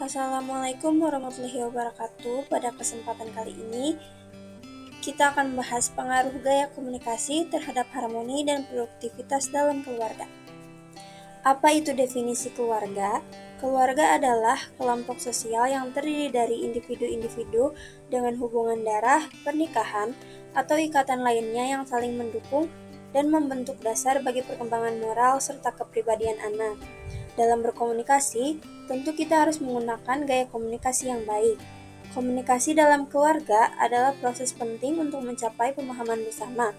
Assalamualaikum warahmatullahi wabarakatuh. Pada kesempatan kali ini, kita akan membahas pengaruh gaya komunikasi terhadap harmoni dan produktivitas dalam keluarga. Apa itu definisi keluarga? Keluarga adalah kelompok sosial yang terdiri dari individu-individu dengan hubungan darah, pernikahan, atau ikatan lainnya yang saling mendukung dan membentuk dasar bagi perkembangan moral serta kepribadian anak. Dalam berkomunikasi, tentu kita harus menggunakan gaya komunikasi yang baik. Komunikasi dalam keluarga adalah proses penting untuk mencapai pemahaman bersama,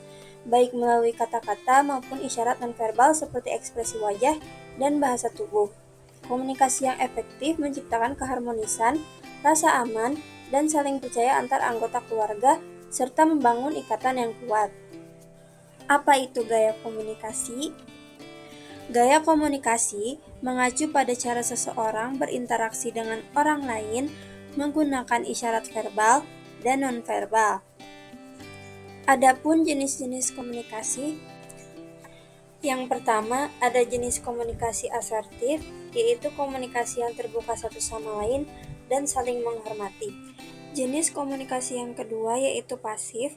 baik melalui kata-kata maupun isyarat nonverbal seperti ekspresi wajah dan bahasa tubuh. Komunikasi yang efektif menciptakan keharmonisan, rasa aman, dan saling percaya antar anggota keluarga, serta membangun ikatan yang kuat. Apa itu gaya komunikasi? Gaya komunikasi mengacu pada cara seseorang berinteraksi dengan orang lain menggunakan isyarat verbal dan nonverbal. Adapun jenis-jenis komunikasi, yang pertama ada jenis komunikasi asertif, yaitu komunikasi yang terbuka satu sama lain dan saling menghormati. Jenis komunikasi yang kedua yaitu pasif.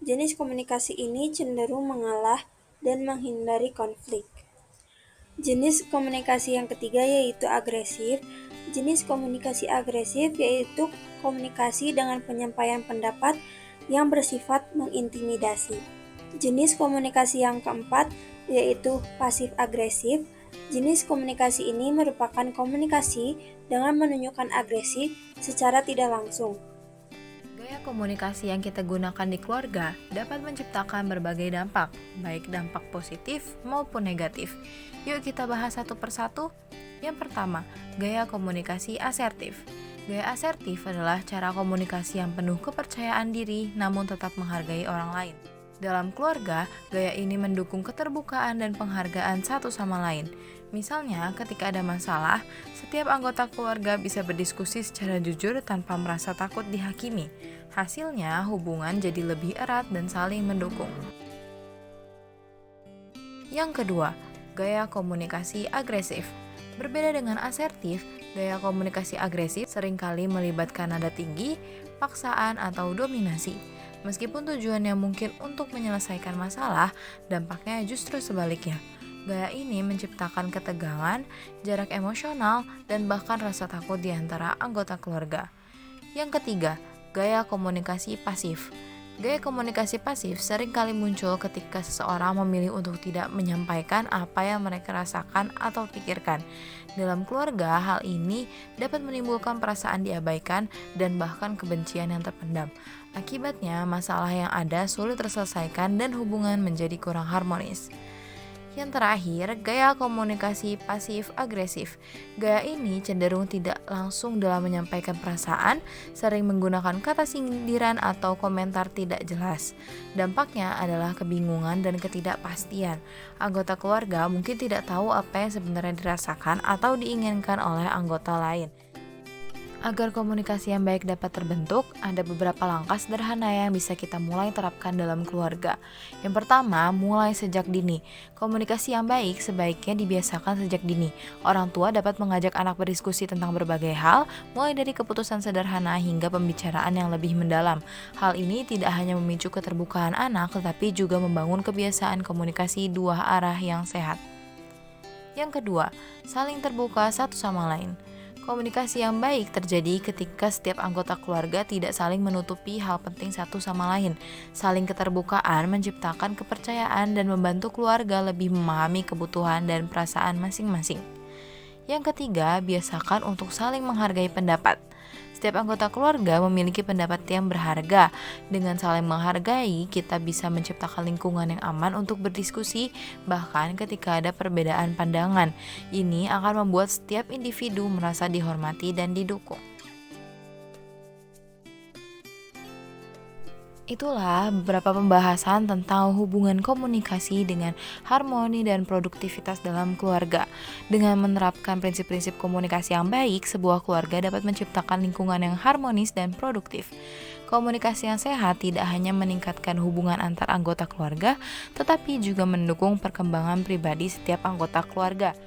Jenis komunikasi ini cenderung mengalah dan menghindari konflik. Jenis komunikasi yang ketiga yaitu agresif. Jenis komunikasi agresif yaitu komunikasi dengan penyampaian pendapat yang bersifat mengintimidasi. Jenis komunikasi yang keempat yaitu pasif agresif. Jenis komunikasi ini merupakan komunikasi dengan menunjukkan agresi secara tidak langsung. Gaya komunikasi yang kita gunakan di keluarga dapat menciptakan berbagai dampak, baik dampak positif maupun negatif. Yuk kita bahas satu persatu. Yang pertama, gaya komunikasi asertif. Gaya asertif adalah cara komunikasi yang penuh kepercayaan diri namun tetap menghargai orang lain. Dalam keluarga, gaya ini mendukung keterbukaan dan penghargaan satu sama lain. Misalnya, ketika ada masalah, setiap anggota keluarga bisa berdiskusi secara jujur tanpa merasa takut dihakimi. Hasilnya, hubungan jadi lebih erat dan saling mendukung. Yang kedua, gaya komunikasi agresif. Berbeda dengan asertif, gaya komunikasi agresif seringkali melibatkan nada tinggi, paksaan, atau dominasi. Meskipun tujuannya mungkin untuk menyelesaikan masalah, dampaknya justru sebaliknya. Gaya ini menciptakan ketegangan, jarak emosional, dan bahkan rasa takut di antara anggota keluarga. Yang ketiga, gaya komunikasi pasif. Gaya komunikasi pasif seringkali muncul ketika seseorang memilih untuk tidak menyampaikan apa yang mereka rasakan atau pikirkan. Dalam keluarga, hal ini dapat menimbulkan perasaan diabaikan dan bahkan kebencian yang terpendam. Akibatnya, masalah yang ada sulit terselesaikan dan hubungan menjadi kurang harmonis. Yang terakhir, gaya komunikasi pasif-agresif. Gaya ini cenderung tidak langsung dalam menyampaikan perasaan, sering menggunakan kata sindiran atau komentar tidak jelas. Dampaknya adalah kebingungan dan ketidakpastian. Anggota keluarga mungkin tidak tahu apa yang sebenarnya dirasakan atau diinginkan oleh anggota lain. Agar komunikasi yang baik dapat terbentuk, ada beberapa langkah sederhana yang bisa kita mulai terapkan dalam keluarga. Yang pertama, mulai sejak dini. Komunikasi yang baik sebaiknya dibiasakan sejak dini. Orang tua dapat mengajak anak berdiskusi tentang berbagai hal, mulai dari keputusan sederhana hingga pembicaraan yang lebih mendalam. Hal ini tidak hanya memicu keterbukaan anak, tetapi juga membangun kebiasaan komunikasi dua arah yang sehat. Yang kedua, saling terbuka satu sama lain. Komunikasi yang baik terjadi ketika setiap anggota keluarga tidak saling menutupi hal penting satu sama lain. Saling keterbukaan menciptakan kepercayaan dan membantu keluarga lebih memahami kebutuhan dan perasaan masing-masing. Yang ketiga, biasakan untuk saling menghargai pendapat. Setiap anggota keluarga memiliki pendapat yang berharga. Dengan saling menghargai, kita bisa menciptakan lingkungan yang aman untuk berdiskusi, bahkan ketika ada perbedaan pandangan. Ini akan membuat setiap individu merasa dihormati dan didukung. Itulah beberapa pembahasan tentang hubungan komunikasi dengan harmoni dan produktivitas dalam keluarga. Dengan menerapkan prinsip-prinsip komunikasi yang baik, sebuah keluarga dapat menciptakan lingkungan yang harmonis dan produktif. Komunikasi yang sehat tidak hanya meningkatkan hubungan antar anggota keluarga, tetapi juga mendukung perkembangan pribadi setiap anggota keluarga.